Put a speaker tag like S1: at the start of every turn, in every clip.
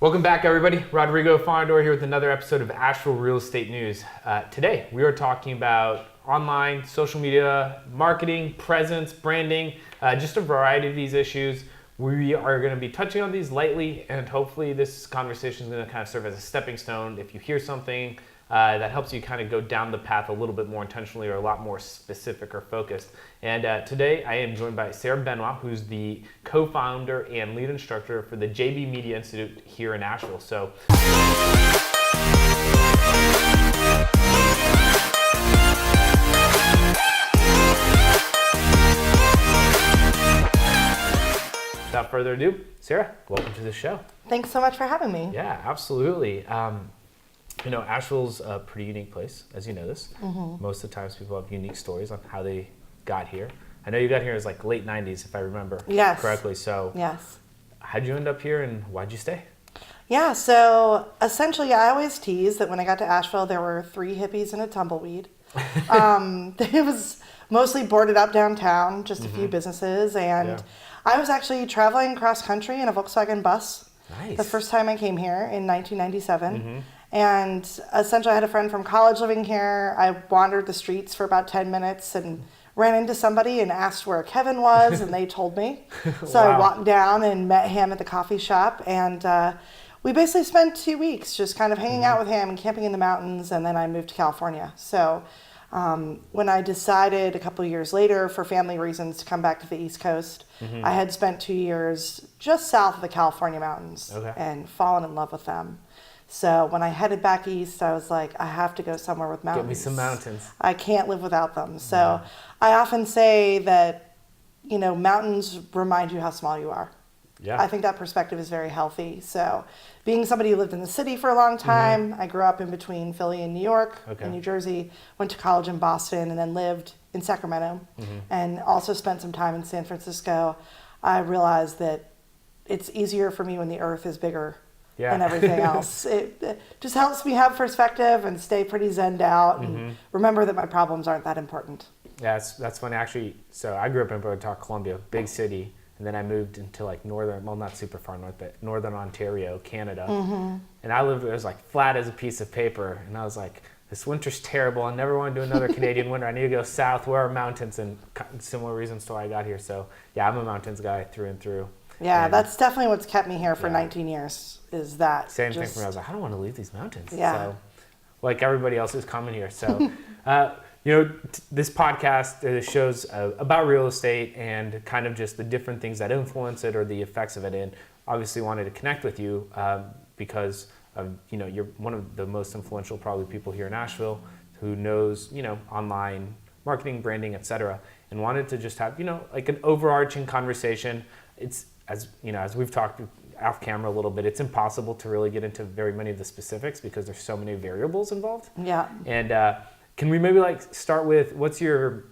S1: Welcome back, everybody. Rodrigo Fondor here with another episode of Asheville Real Estate News. Today, we are talking about online, social media, marketing, presence, branding, just a variety of these issues. We are going to be touching on these lightly, and hopefully this conversation is going to kind of serve as a stepping stone. If you hear something that helps you kind of go down the path a little bit more intentionally or a lot more specific or focused. And today I am joined by Sarah Benoit, who's the co-founder and lead instructor for the JB Media Institute here in Asheville. So without further ado, Sarah, welcome to the show.
S2: Thanks so much for having me.
S1: Yeah, absolutely. Asheville's a pretty unique place, as you know this. Mm-hmm. Most of the times people have unique stories on how they got here. I know you got here as like late 90s, if I remember correctly. So
S2: yes.
S1: How'd you end up here and why'd you stay?
S2: Yeah, so essentially I always tease that when I got to Asheville, there were 3 hippies and a tumbleweed. It was mostly boarded up downtown, just a few businesses. And I was actually traveling cross country in a Volkswagen bus.
S1: Nice.
S2: The first time I came here in 1997. Mm-hmm. And essentially I had a friend from college living here. I wandered the streets for about 10 minutes and ran into somebody and asked where Kevin was, and they told me. So I walked down and met him at the coffee shop, and we basically spent 2 weeks just kind of hanging out with him and camping in the mountains, and then I moved to California. So when I decided a couple of years later for family reasons to come back to the East Coast, I had spent 2 years just south of the California mountains and fallen in love with them. So when I headed back east, I was like, I have to go somewhere with mountains.
S1: Get me some mountains.
S2: I can't live without them. So I often say that, mountains remind you how small you are.
S1: Yeah.
S2: I think that perspective is very healthy. So being somebody who lived in the city for a long time, I grew up in between Philly and New York and New Jersey, went to college in Boston, and then lived in Sacramento, and also spent some time in San Francisco. I realized that it's easier for me when the earth is bigger and everything else. It just helps me have perspective and stay pretty zenned out and remember that my problems aren't that important.
S1: Yeah, that's funny actually. So I grew up in Broward, Columbia, big city, and then I moved into like not super far north, but northern Ontario, Canada. And I lived, it was like flat as a piece of paper, and I was like, this winter's terrible. I never want to do another Canadian winter. I need to go south where are mountains, and similar reasons to why I got here. So yeah, I'm a mountains guy through and through.
S2: Yeah, that's definitely what's kept me here for 19 years, is that.
S1: Same thing for me. I was like, I don't want to leave these mountains.
S2: Yeah.
S1: So, like everybody else who's coming here. So, this podcast shows about real estate and kind of just the different things that influence it or the effects of it. And obviously wanted to connect with you because of, you're one of the most influential probably people here in Asheville who knows, online marketing, branding, etc. And wanted to just have, like an overarching conversation. It's, as we've talked off camera a little bit, it's impossible to really get into very many of the specifics because there's so many variables involved.
S2: Yeah.
S1: And can we maybe start with what's your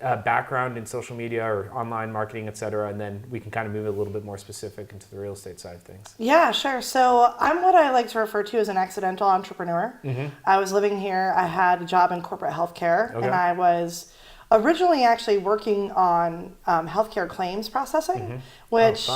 S1: background in social media or online marketing, et cetera, and then we can kind of move it a little bit more specific into the real estate side of things.
S2: Yeah, sure. So I'm what I like to refer to as an accidental entrepreneur. I was living here. I had a job in corporate healthcare, and I was originally actually working on healthcare claims processing, which,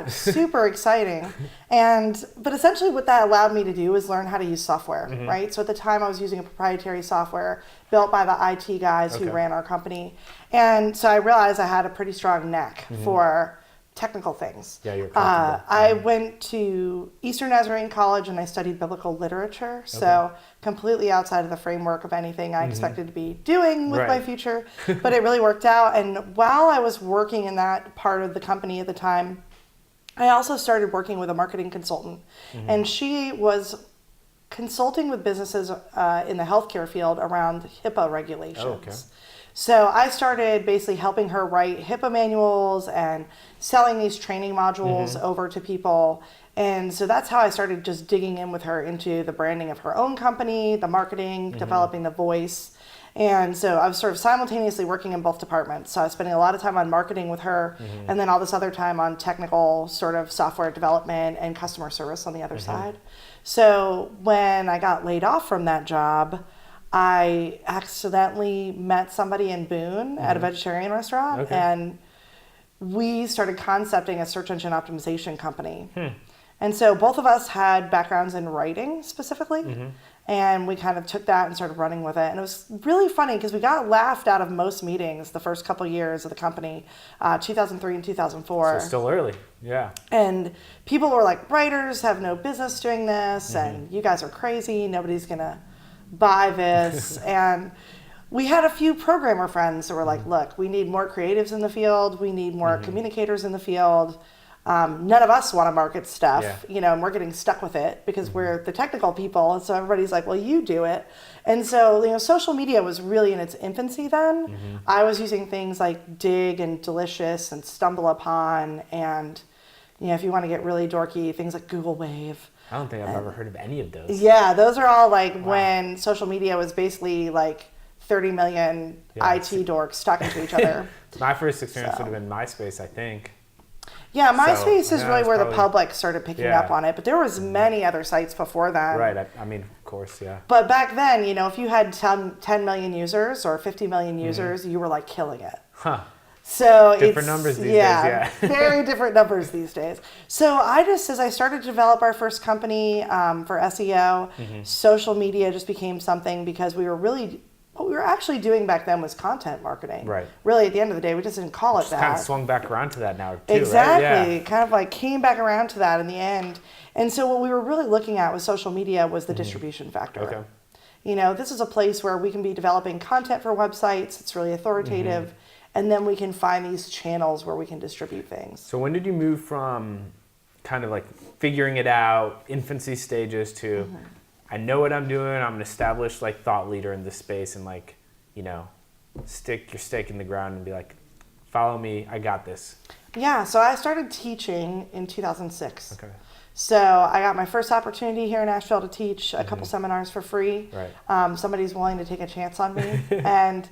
S2: super exciting. But essentially what that allowed me to do was learn how to use software, right? So at the time I was using a proprietary software built by the IT guys who ran our company. And so I realized I had a pretty strong neck for technical things.
S1: Yeah, you're
S2: I went to Eastern Nazarene College and I studied biblical literature, so completely outside of the framework of anything I expected to be doing with my future, but it really worked out. And while I was working in that part of the company at the time, I also started working with a marketing consultant, and she was consulting with businesses in the healthcare field around HIPAA regulations. So I started basically helping her write HIPAA manuals and selling these training modules over to people. And so that's how I started just digging in with her into the branding of her own company, the marketing, developing the voice. And so I was sort of simultaneously working in both departments. So I was spending a lot of time on marketing with her and then all this other time on technical sort of software development and customer service on the other side. So when I got laid off from that job, I accidentally met somebody in Boone at a vegetarian restaurant, and we started concepting a search engine optimization company. And so both of us had backgrounds in writing specifically. And we kind of took that and started running with it. And it was really funny because we got laughed out of most meetings the first couple years of the company, 2003 and 2004.
S1: So still early, yeah.
S2: And people were like, writers have no business doing this, and you guys are crazy. Nobody's going to buy this. And we had a few programmer friends that were like, look, we need more creatives in the field. We need more communicators in the field. None of us want to market stuff, and we're getting stuck with it because we're the technical people. And so everybody's like, well, you do it. And so, social media was really in its infancy then. I was using things like Dig and Delicious and Stumble Upon. And, if you want to get really dorky, things like Google Wave.
S1: I don't think I've ever heard of any of those.
S2: Yeah, those are all like when social media was basically like 30 million IT dorks talking to each other.
S1: My first experience would have been MySpace, I think.
S2: Yeah, MySpace is really where the public started picking up on it, but there was many other sites before that.
S1: Right, I mean, of course, yeah.
S2: But back then, if you had 10 million users or 50 million users, you were like killing it.
S1: Huh.
S2: So
S1: different numbers these days, yeah.
S2: Very different numbers these days. So as I started to develop our first company for SEO, social media just became something because what we were actually doing back then was content marketing.
S1: Right.
S2: Really, at the end of the day, we just didn't call it that.
S1: Kind of swung back around to that now, too,
S2: exactly.
S1: Right? Yeah.
S2: Kind of like came back around to that in the end. And so what we were really looking at with social media was the distribution factor.
S1: Okay.
S2: This is a place where we can be developing content for websites. It's really authoritative. And then we can find these channels where we can distribute things.
S1: So when did you move from kind of like figuring it out, infancy stages, to I know what I'm doing, I'm an established like thought leader in this space, and like, stick your stake in the ground and be like, follow me, I got this?
S2: Yeah, so I started teaching in 2006.
S1: Okay.
S2: So I got my first opportunity here in Asheville to teach a couple seminars for free.
S1: Right.
S2: Somebody's willing to take a chance on me. And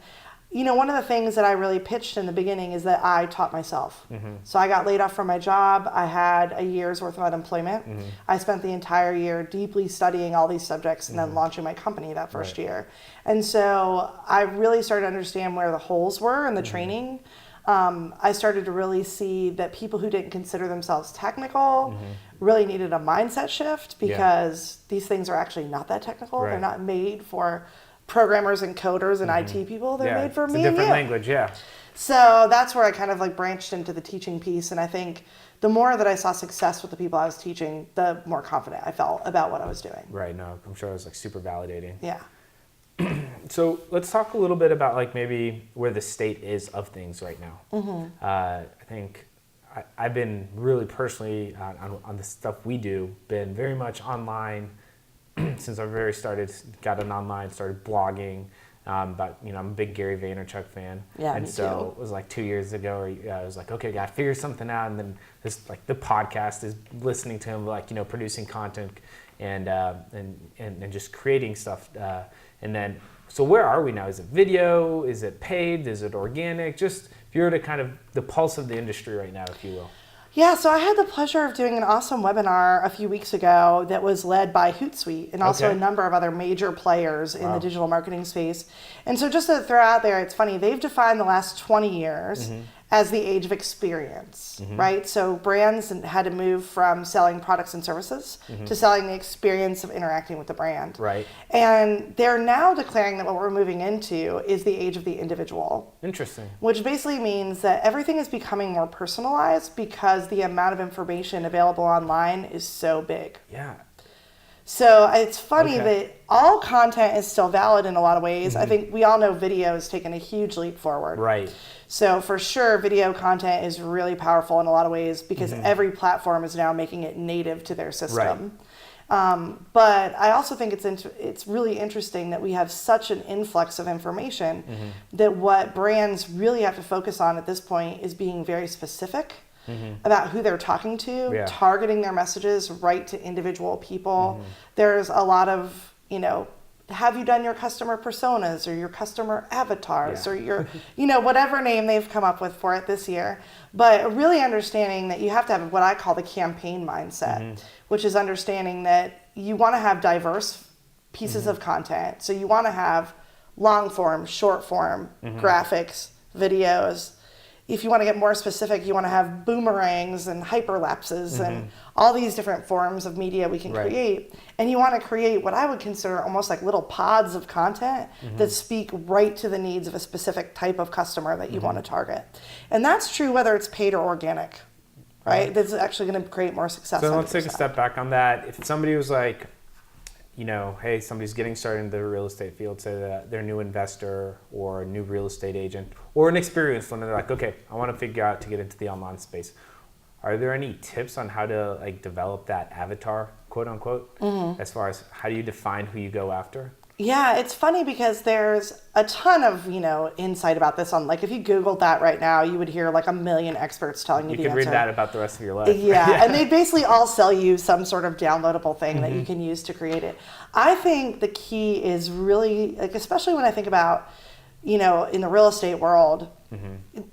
S2: one of the things that I really pitched in the beginning is that I taught myself. So I got laid off from my job. I had a year's worth of unemployment. I spent the entire year deeply studying all these subjects and then launching my company that first year. And so I really started to understand where the holes were in the training. I started to really see that people who didn't consider themselves technical really needed a mindset shift because these things are actually not that technical. They're not made for programmers and coders and IT people. They're made for me and you.
S1: It's a different language, yeah.
S2: So that's where I kind of like branched into the teaching piece. And I think the more that I saw success with the people I was teaching, the more confident I felt about what I was doing.
S1: Right, no, I'm sure it was like super validating.
S2: Yeah.
S1: So let's talk a little bit about like maybe where the state is of things right now. I think I've been really personally on the stuff we do, been very much online since I very started, got an online, started blogging. But I'm a big Gary Vaynerchuk fan.
S2: Yeah,
S1: and
S2: me
S1: so
S2: too.
S1: it was like 2 years ago where I was like, okay, gotta figure something out. And then this like the podcast is listening to him, like, producing content and just creating stuff. And then, so where are we now? Is it video? Is it paid? Is it organic? Just if you were to kind of the pulse of the industry right now, if you will.
S2: Yeah, so I had the pleasure of doing an awesome webinar a few weeks ago that was led by Hootsuite and also a number of other major players in the digital marketing space. And so just to throw out there, it's funny, they've defined the last 20 years as the age of experience, right? So brands had to move from selling products and services to selling the experience of interacting with the brand.
S1: Right.
S2: And they're now declaring that what we're moving into is the age of the individual.
S1: Interesting.
S2: Which basically means that everything is becoming more personalized because the amount of information available online is so big.
S1: Yeah.
S2: So it's funny that all content is still valid in a lot of ways. I think we all know video has taken a huge leap forward.
S1: Right.
S2: So for sure, video content is really powerful in a lot of ways because every platform is now making it native to their system. Right. But I also think it's really interesting that we have such an influx of information that what brands really have to focus on at this point is being very specific about who they're talking to, targeting their messages right to individual people. There's a lot of, have you done your customer personas or your customer avatars or your, whatever name they've come up with for it this year. But really understanding that you have to have what I call the campaign mindset, which is understanding that you want to have diverse pieces of content. So you want to have long form, short form, graphics, videos. if you want to get more specific, you want to have boomerangs and hyperlapses and all these different forms of media we can create. And you want to create what I would consider almost like little pods of content that speak right to the needs of a specific type of customer that you want to target. And that's true whether it's paid or organic, right? That's actually going to create more success.
S1: So let's take a step back on that. If somebody was like, hey, somebody's getting started in the real estate field, say that they're a new investor or a new real estate agent or an experienced one, and they're like, okay, I want to figure out to get into the online space. Are there any tips on how to like develop that avatar, quote unquote, as far as how do you define who you go after?
S2: Yeah, it's funny because there's a ton of, insight about this on, like, if you Googled that right now, you would hear like a million experts telling you the answer.
S1: You could read that about the rest of your life.
S2: Yeah, and they basically all sell you some sort of downloadable thing that you can use to create it. I think the key is really, like, especially when I think about, in the real estate world,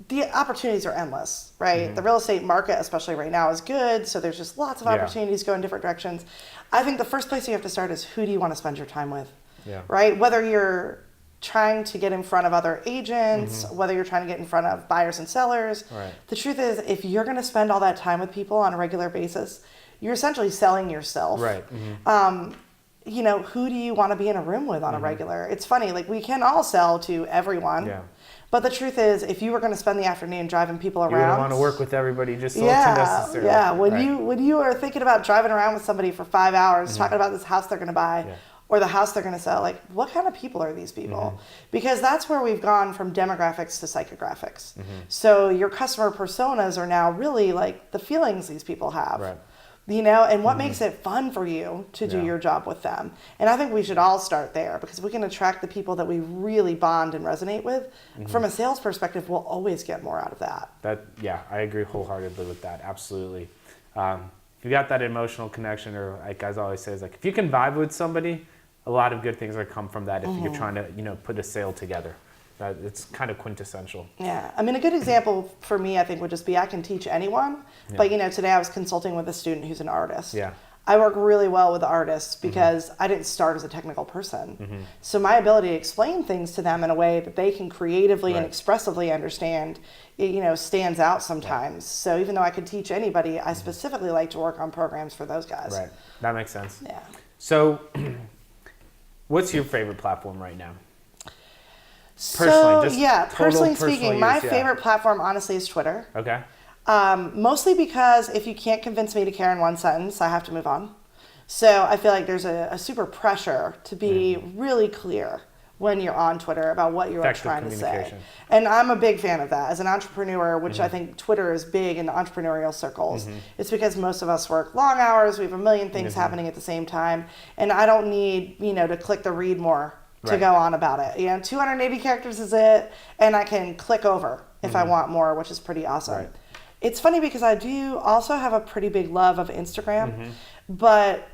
S2: the opportunities are endless, right? The real estate market, especially right now, is good. So there's just lots of opportunities going different directions. I think the first place you have to start is who do you want to spend your time with? Right? Whether you're trying to get in front of other agents, whether you're trying to get in front of buyers and sellers. The truth is, if you're going to spend all that time with people on a regular basis, you're essentially selling yourself. Who do you want to be in a room with on a regular? It's funny, like, we can all sell to everyone. But the truth is, if you were going to spend the afternoon driving people around,
S1: you don't want to work with everybody just so unnecessarily.
S2: Yeah, when you are thinking about driving around with somebody for 5 hours, talking about this house they're going to buy, or the house they're going to sell, like, what kind of people are these people? Because that's where we've gone from demographics to psychographics. So your customer personas are now really like the feelings these people have. And what makes it fun for you to do your job with them. And I think we should all start there, because if we can attract the people that we really bond and resonate with, from a sales perspective, we'll always get more out of that.
S1: I agree wholeheartedly with that. Absolutely. If you got that emotional connection, or like guys always say, is like, if you can vibe with somebody, a lot of good things are come from that if you're trying to, put a sale together. It's kind of quintessential.
S2: Yeah. I mean, a good example for me, I think, would just be I can teach anyone. But, today I was consulting with a student who's an artist. I work really well with artists because I didn't start as a technical person. So my ability to explain things to them in a way that they can creatively and expressively understand, stands out sometimes. So even though I could teach anybody, I specifically like to work on programs for those guys.
S1: Right. That makes sense.
S2: Yeah.
S1: So what's your favorite platform right now?
S2: Personally speaking, my favorite platform, honestly, is Twitter.
S1: Okay.
S2: Mostly because if you can't convince me to care in one sentence, I have to move on. So I feel like there's a super pressure to be really clear when you're on Twitter about what you're trying to say. And I'm a big fan of that. As an entrepreneur, which I think Twitter is big in the entrepreneurial circles, it's because most of us work long hours, we have a million things happening at the same time, and I don't need, to click the read more to go on about it. 280 characters is it, and I can click over if I want more, which is pretty awesome. It's funny because I do also have a pretty big love of Instagram, but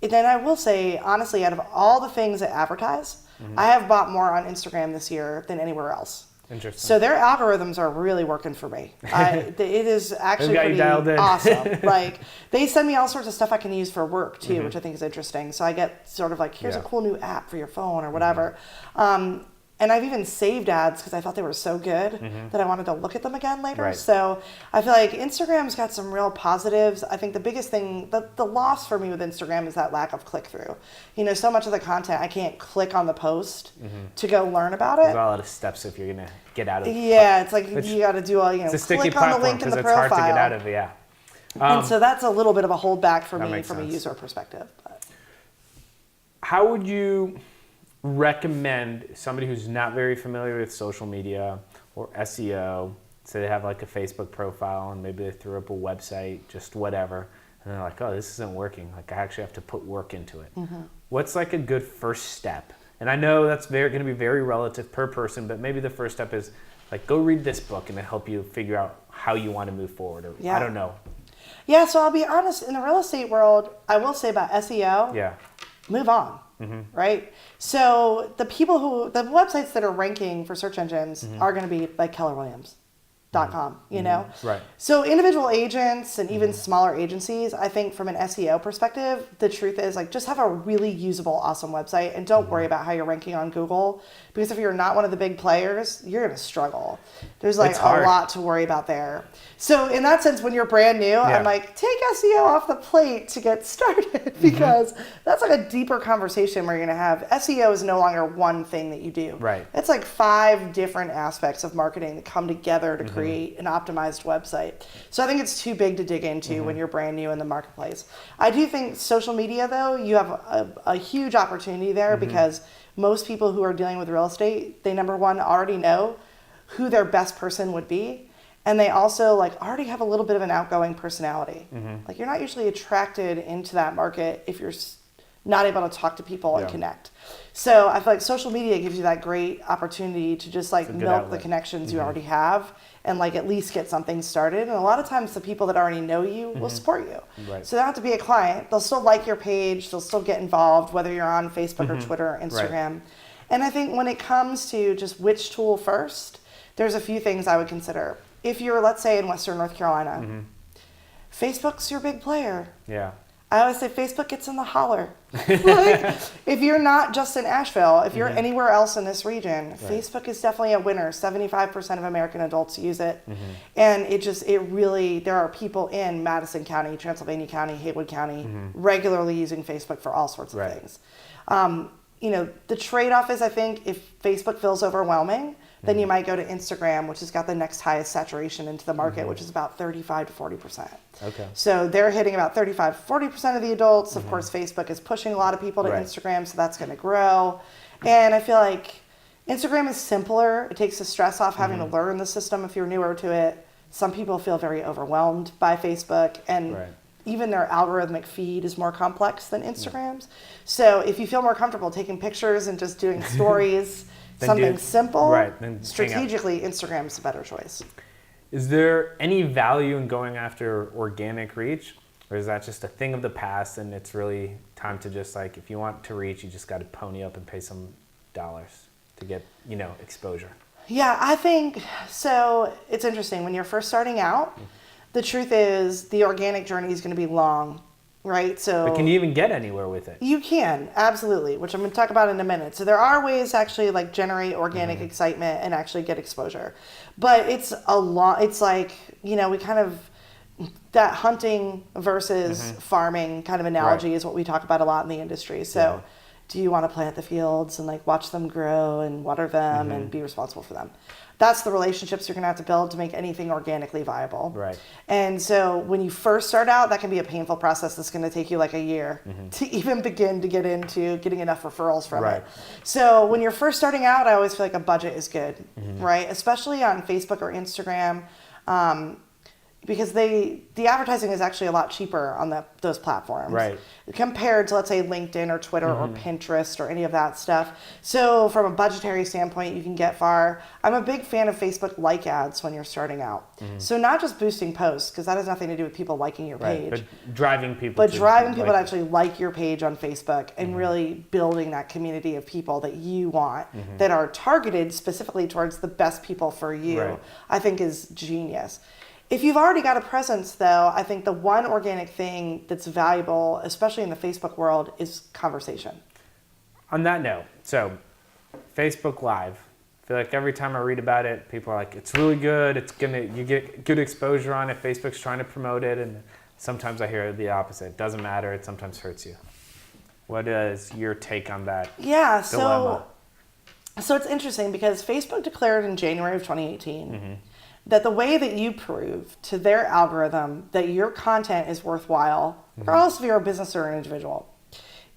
S2: then I will say, honestly, out of all the things that advertise, I have bought more on Instagram this year than anywhere else.
S1: Interesting.
S2: So their algorithms are really working for me. It is actually pretty awesome. Like, they send me all sorts of stuff I can use for work too, which I think is interesting. So I get sort of like, here's a cool new app for your phone or whatever. And I've even saved ads because I thought they were so good that I wanted to look at them again later. So I feel like Instagram's got some real positives. I think the biggest thing, the loss for me with Instagram is that lack of click-through. So much of the content, I can't click on the post to go learn about it.
S1: There's a lot of steps if you're going to get out of it.
S2: Yeah, it's like you got to do all,
S1: click
S2: on the link in the profile.
S1: It's hard to get out of it,
S2: and so that's a little bit of a holdback for me from a user perspective. But.
S1: How would you recommend somebody who's not very familiar with social media or SEO, so they have like a Facebook profile and maybe they threw up a website, just whatever, and they're like, oh, this isn't working, like I actually have to put work into it. What's like a good first step? And I know that's going to be very relative per person, but maybe the first step is like, go read this book and it'll help you figure out how you want to move forward, or I don't know.
S2: Yeah, so I'll be honest, in the real estate world, I will say about SEO, move on. Right? So the websites that are ranking for search engines are going to be like Keller Williams. com, you know?
S1: Right.
S2: So individual agents and even smaller agencies, I think from an SEO perspective, the truth is like just have a really usable, awesome website and don't worry about how you're ranking on Google, because if you're not one of the big players, you're going to struggle. There's like a lot to worry about there. So in that sense, when you're brand new, I'm like, take SEO off the plate to get started, because that's like a deeper conversation where you're going to have SEO is no longer one thing that you do.
S1: Right.
S2: It's like 5 different aspects of marketing that come together to create an optimized website. So I think it's too big to dig into when you're brand new in the marketplace. I do think social media, though, you have a huge opportunity there, because most people who are dealing with real estate, they number one already know who their best person would be. And they also like already have a little bit of an outgoing personality. Like you're not usually attracted into that market if you're not able to talk to people and connect. So I feel like social media gives you that great opportunity to just like milk the connections you already have and like at least get something started. And a lot of times the people that already know you will support you.
S1: Right.
S2: So they don't have to be a client. They'll still like your page. They'll still get involved, whether you're on Facebook or Twitter or Instagram. Right. And I think when it comes to just which tool first, there's a few things I would consider. If you're, let's say, in Western North Carolina, Facebook's your big player.
S1: Yeah.
S2: I always say Facebook gets in the holler. Like, if you're not just in Asheville, if you're anywhere else in this region, Facebook is definitely a winner. 75% of American adults use it. And it really, there are people in Madison County, Transylvania County, Haywood County, regularly using Facebook for all sorts of things. You know, the trade-off is, I think, if Facebook feels overwhelming, then you might go to Instagram, which has got the next highest saturation into the market, which is about 35 to 40%.
S1: Okay.
S2: So they're hitting about 35 to 40% of the adults. Of course, Facebook is pushing a lot of people to Instagram, so that's going to grow. And I feel like Instagram is simpler. It takes the stress off having to learn the system if you're newer to it. Some people feel very overwhelmed by Facebook, and even their algorithmic feed is more complex than Instagram's. So if you feel more comfortable taking pictures and just doing stories, something simple,
S1: then
S2: strategically, Instagram's a better choice.
S1: Is there any value in going after organic reach? Or is that just a thing of the past and it's really time to just like, if you want to reach, you just got to pony up and pay some dollars to get, you know, exposure?
S2: Yeah, I think, so it's interesting. When you're first starting out, the truth is the organic journey is going to be long. Right.
S1: But can you even get anywhere with it? You
S2: can, absolutely, which I'm going to talk about in a minute. So there are ways to actually like generate organic excitement and actually get exposure. But it's a lot. It's like, you know, we kind of, that hunting versus farming kind of analogy is what we talk about a lot in the industry. So do you want to plant the fields and like watch them grow and water them and be responsible for them? That's the relationships you're going to have to build to make anything organically viable.
S1: Right.
S2: And so when you first start out, that can be a painful process that's going to take you like a year to even begin to get into getting enough referrals from it. So when you're first starting out, I always feel like a budget is good, right? Especially on Facebook or Instagram, because the advertising is actually a lot cheaper on those platforms compared to, let's say, LinkedIn or Twitter or Pinterest or any of that stuff. So from a budgetary standpoint, you can get far. I'm a big fan of Facebook like ads when you're starting out. So not just boosting posts, because that has nothing to do with people liking your page.
S1: But driving people
S2: to actually like your page on Facebook and really building that community of people that you want that are targeted specifically towards the best people for you, I think is genius. If you've already got a presence, though, I think the one organic thing that's valuable, especially in the Facebook world, is conversation.
S1: On that note, so Facebook Live, I feel like every time I read about it, people are like, it's really good, you get good exposure on it, Facebook's trying to promote it, and sometimes I hear the opposite. It doesn't matter, it sometimes hurts you. What is your take on that dilemma?
S2: So it's interesting because Facebook declared in January of 2018 that the way that you prove to their algorithm that your content is worthwhile, regardless if you're a business or an individual,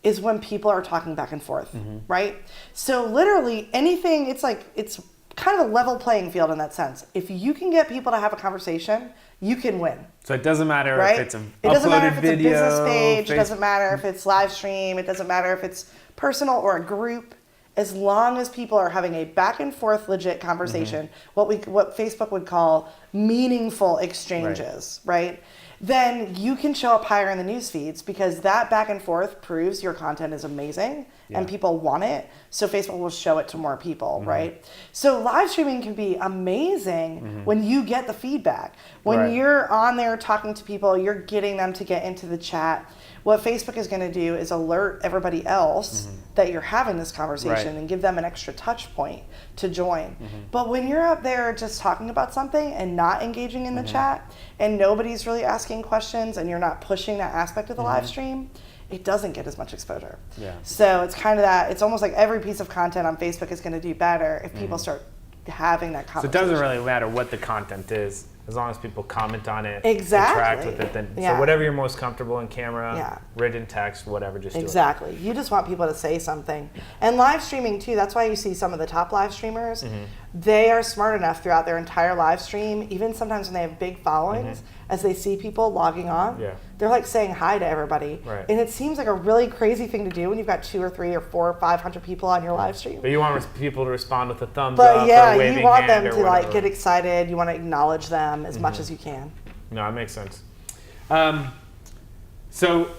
S2: is when people are talking back and forth, right? So literally anything, it's kind of a level playing field in that sense. If you can get people to have a conversation, you can win.
S1: So it doesn't matter if it's an uploaded video.
S2: It doesn't matter if it's a business page, it doesn't matter if it's live stream, it doesn't matter if it's personal or a group. As long as people are having a back and forth legit conversation, what Facebook would call meaningful exchanges, right? then you can show up higher in the news feeds, because that back and forth proves your content is amazing and people want it. So Facebook will show it to more people, right? So live streaming can be amazing when you get the feedback. When you're on there talking to people, you're getting them to get into the chat. What Facebook is going to do is alert everybody else that you're having this conversation and give them an extra touch point to join. But when you're up there just talking about something and not engaging in the chat, and nobody's really asking questions, and you're not pushing that aspect of the live stream, it doesn't get as much exposure. So it's kind of that, it's almost like every piece of content on Facebook is going to do better if people start having that conversation.
S1: So it doesn't really matter what the content is, as long as people comment on it,
S2: exactly.
S1: interact with it. Then so whatever you're most comfortable in camera, written text, whatever, just do it.
S2: Exactly. You just want people to say something. And live streaming too, that's why you see some of the top live streamers, they are smart enough throughout their entire live stream, even sometimes when they have big followings, as they see people logging on, they're like saying hi to everybody. And it seems like a really crazy thing to do when you've got 2 or 3 or 4 or 500 people on your live stream.
S1: But you want people to respond with a thumbs
S2: up
S1: or waving
S2: you want them
S1: hand
S2: to like get excited. You want to acknowledge them as much as you can.
S1: No, it makes sense. So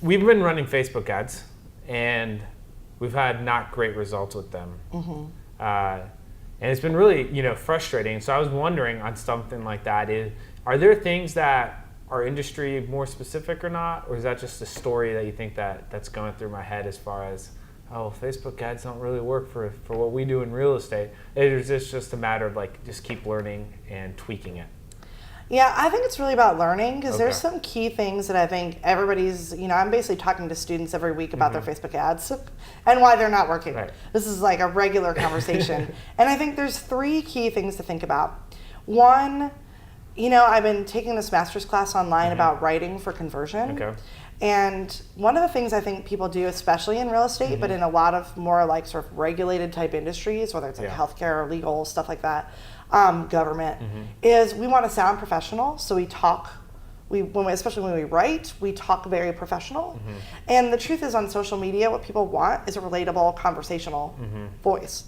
S1: we've been running Facebook ads, and we've had not great results with them. And it's been really, frustrating. So I was wondering on something like that, are there things that are industry more specific or not? Or is that just a story that you think that's going through my head as far as, oh, Facebook ads don't really work for what we do in real estate? Is this just a matter of like, just keep learning and tweaking it?
S2: Yeah, I think it's really about learning, because there's some key things that I think everybody's, I'm basically talking to students every week about their Facebook ads and why they're not working. This is like a regular conversation. And I think there's 3 key things to think about. One, I've been taking this master's class online about writing for conversion. And one of the things I think people do, especially in real estate, but in a lot of more like sort of regulated type industries, whether it's like healthcare or legal, stuff like that, government, is we want to sound professional. So we talk, especially when we write, we talk very professional. And the truth is, on social media, what people want is a relatable, conversational voice.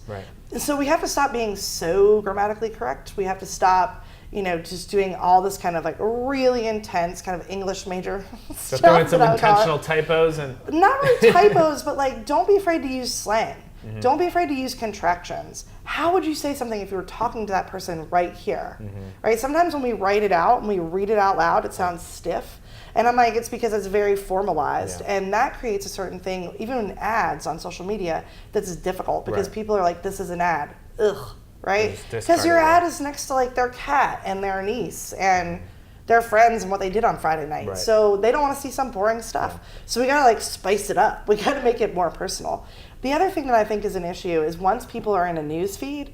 S2: So we have to stop being so grammatically correct. We have to stop just doing all this kind of like really intense kind of English major
S1: so
S2: stuff.
S1: Throwing some intentional typos and
S2: not really typos, but like, don't be afraid to use slang. Don't be afraid to use contractions. How would you say something if you were talking to that person right here? Right? Sometimes when we write it out and we read it out loud, it sounds stiff. And I'm like, it's because it's very formalized. And that creates a certain thing, even in ads on social media, that's difficult, because people are like, this is an ad. Ugh. Right? Because your ad is next to like their cat and their niece and their friends and what they did on Friday night. So they don't want to see some boring stuff. So we got to like spice it up. We got to make it more personal. The other thing that I think is an issue is once people are in a news feed,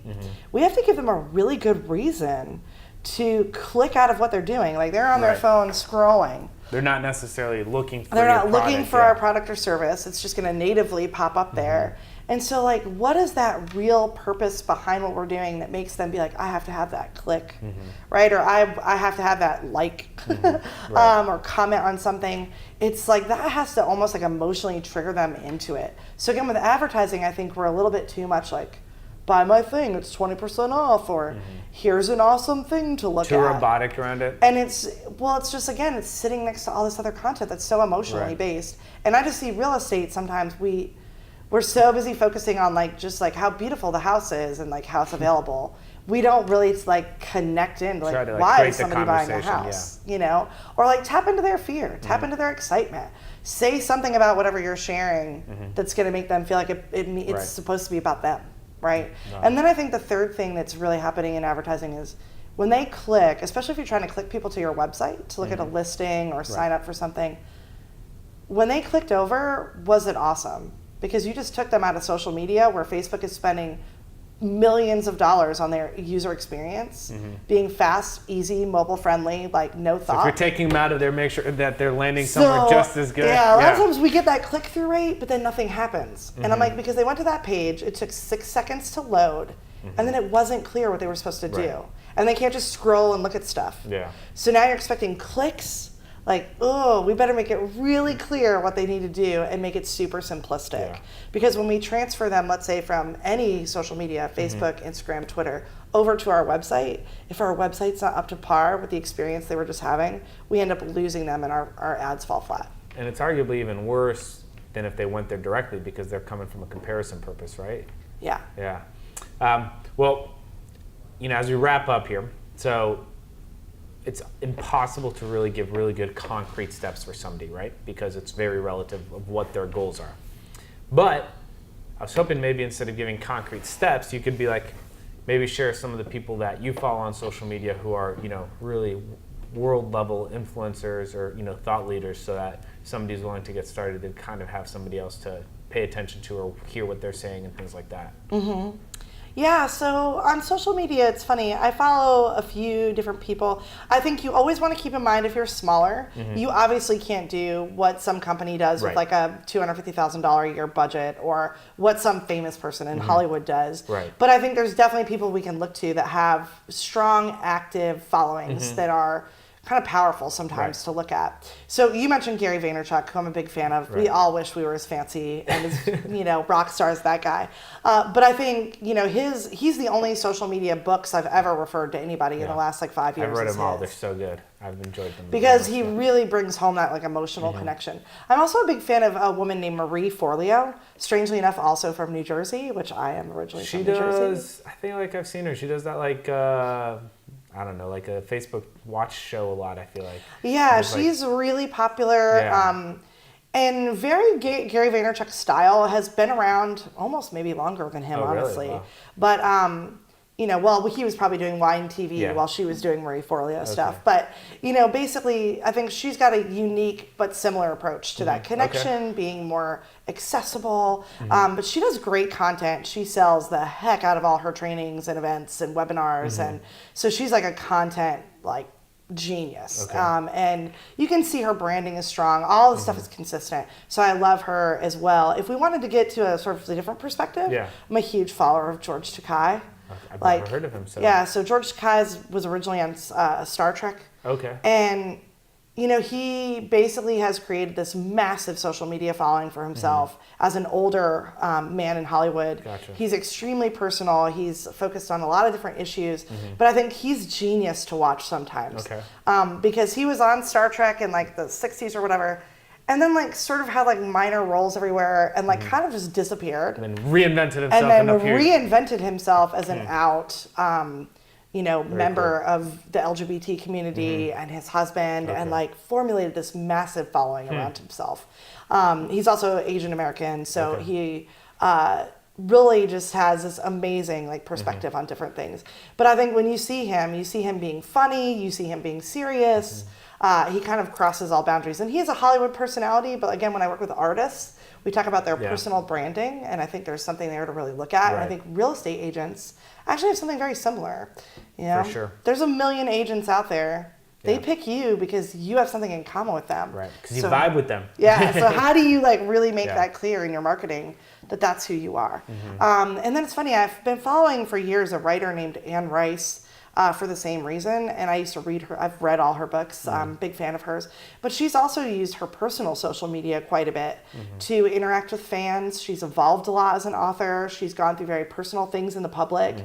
S2: we have to give them a really good reason to click out of what they're doing. Like they're on their phone scrolling.
S1: They're not necessarily looking for
S2: our product or service. It's just going to natively pop up there. And so like, what is that real purpose behind what we're doing that makes them be like, I have to have that click, right? Or I have to have that like, or comment on something. It's like, that has to almost like emotionally trigger them into it. So again, with advertising, I think we're a little bit too much like, buy my thing, it's 20% off, or here's an awesome thing to look at.
S1: Too robotic around it.
S2: And it's just, again, it's sitting next to all this other content that's so emotionally based. And I just see real estate, sometimes we're so busy focusing on like, just like how beautiful the house is and like how it's available. We don't really like connect into like, why is somebody buying a house, or like tap into their fear, tap into their excitement, say something about whatever you're sharing that's going to make them feel like it's supposed to be about them. Right. And then I think the third thing that's really happening in advertising is when they click, especially if you're trying to click people to your website to look at a listing or sign up for something, when they clicked over, was it awesome? Because you just took them out of social media where Facebook is spending millions of dollars on their user experience, being fast, easy, mobile friendly, like no thought.
S1: So if you're taking them out of there, make sure that they're landing somewhere just as good.
S2: Yeah, a lot of times we get that click-through rate, but then nothing happens. And I'm like, because they went to that page, it took 6 seconds to load, and then it wasn't clear what they were supposed to do. And they can't just scroll and look at stuff. So now you're expecting clicks. Like, we better make it really clear what they need to do and make it super simplistic. Because when we transfer them, let's say from any social media, Facebook, Instagram, Twitter, over to our website. If our website's not up to par with the experience they were just having, we end up losing them and our ads fall flat.
S1: And it's arguably even worse than if they went there directly because they're coming from a comparison purpose, right?
S2: Yeah.
S1: Yeah. Well, as we wrap up here, so it's impossible to really give really good concrete steps for somebody, right? Because it's very relative of what their goals are. But I was hoping maybe instead of giving concrete steps, you could be like, maybe share some of the people that you follow on social media who are, really world level influencers or, thought leaders, so that somebody's willing to get started and kind of have somebody else to pay attention to or hear what they're saying and things like that.
S2: Mm-hmm. Yeah, so on social media, it's funny. I follow a few different people. I think you always want to keep in mind if you're smaller, you obviously can't do what some company does with like a $250,000 a year budget or what some famous person in Hollywood does.
S1: Right.
S2: But I think there's definitely people we can look to that have strong, active followings that are kind of powerful sometimes to look at. So you mentioned Gary Vaynerchuk, who I'm a big fan of. We all wish we were as fancy and as rock star as that guy. But I think he's the only social media books I've ever referred to anybody in the last 5 years.
S1: I've read them all. They're so good. I've enjoyed them
S2: because he really brings home that emotional connection. I'm also a big fan of a woman named Marie Forleo, strangely enough also from New Jersey, which I am originally from New Jersey.
S1: I think I've seen her. She does that I don't know, like a Facebook watch show a lot, I feel like.
S2: Yeah, she's really popular.
S1: Yeah.
S2: And very Gary Vaynerchuk style has been around almost maybe longer than him, honestly.
S1: Really? Wow.
S2: But, he was probably doing Wine TV while she was doing Marie Forleo stuff. But, basically, I think she's got a unique but similar approach to that connection, being more accessible. But she does great content. She sells the heck out of all her trainings and events and webinars. And so she's like a content, genius. And you can see her branding is strong. All the stuff is consistent. So I love her as well. If we wanted to get to a sort of a different perspective, I'm a huge follower of George Takei.
S1: I've never heard of him. So.
S2: Yeah, so George Takei was originally on Star Trek.
S1: Okay.
S2: And, he basically has created this massive social media following for himself as an older man in Hollywood.
S1: Gotcha.
S2: He's extremely personal. He's focused on a lot of different issues. But I think he's genius to watch sometimes.
S1: Okay.
S2: Because he was on Star Trek in the 60s or whatever. And then sort of had minor roles everywhere and kind of just disappeared.
S1: And then reinvented himself.
S2: And then reinvented himself as an out, member of the LGBT community and his husband and formulated this massive following around himself. He's also Asian American, so he really just has this amazing perspective on different things. But I think when you see him being funny, you see him being serious. He kind of crosses all boundaries. And he is a Hollywood personality, but again, when I work with artists, we talk about their personal branding, and I think there's something there to really look at.
S1: Right.
S2: And I think real estate agents actually have something very similar.
S1: For sure.
S2: There's a million agents out there. They pick you because you have something in common with them.
S1: Right, because you vibe with them.
S2: Yeah, so how do you really make that clear in your marketing that that's who you are? And then it's funny, I've been following for years a writer named Anne Rice, for the same reason, and I used to read her. I've read all her books. I'm a big fan of hers. But she's also used her personal social media quite a bit to interact with fans. She's evolved a lot as an author. She's gone through very personal things in the public.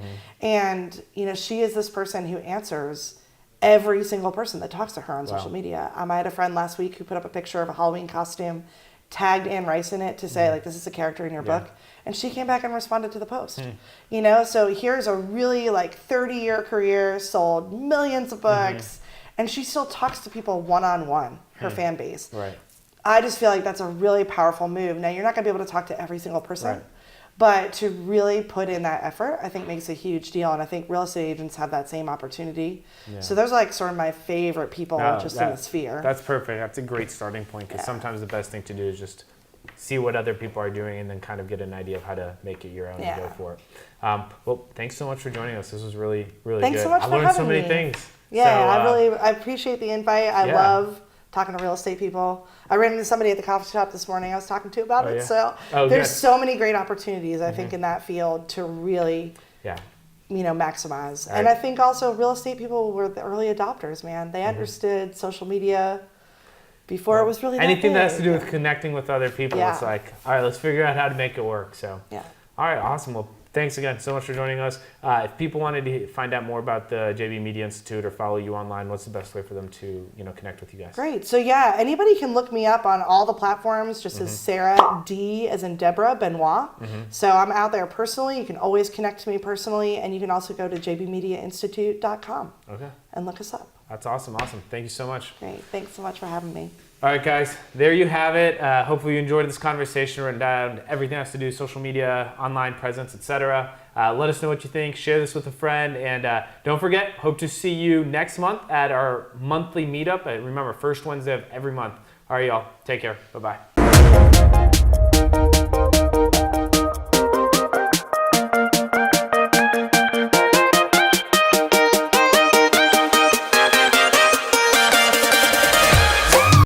S2: And, she is this person who answers every single person that talks to her on social media. I had a friend last week who put up a picture of a Halloween costume, tagged Anne Rice in it to say, this is a character in your book. And she came back and responded to the post. So here's a really 30-year career, sold millions of books, and she still talks to people one-on-one, her fan base.
S1: Right.
S2: I just feel like that's a really powerful move. Now, you're not going to be able to talk to every single person, but to really put in that effort, I think makes a huge deal. And I think real estate agents have that same opportunity. Yeah. So those are sort of my favorite people in the sphere.
S1: That's perfect. That's a great starting point because sometimes the best thing to do is just see what other people are doing and then kind of get an idea of how to make it your own and go for it. Well, thanks so much for joining us. This was really, really
S2: thanks
S1: good.
S2: So much
S1: I
S2: for
S1: learned so
S2: having
S1: many
S2: me.
S1: things.
S2: Yeah, I appreciate the invite. I love talking to real estate people. I ran into somebody at the coffee shop this morning I was talking to about it. So there's so many great opportunities, I think, in that field to really maximize. And I think also real estate people were the early adopters, man. They understood social media before it was really
S1: anything
S2: that
S1: has to do with connecting with other people. It's all right, let's figure out how to make it work. So all right, awesome. Well, thanks again so much for joining us. If people wanted to find out more about the JB Media Institute or follow you online, what's the best way for them to connect with you guys?
S2: Great. So yeah, anybody can look me up on all the platforms, just as Sarah D as in Deborah Benoit. So I'm out there personally. You can always connect to me personally, and you can also go to jbmediainstitute.com and look us up.
S1: That's awesome. Thank you so much.
S2: Great. Thanks so much for having me.
S1: All right, guys, there you have it. Hopefully you enjoyed this conversation around everything that has to do with social media, online presence, etc. Let us know what you think. Share this with a friend. And don't forget, hope to see you next month at our monthly meetup. Remember, first Wednesday of every month. All right, y'all. Take care. Bye-bye.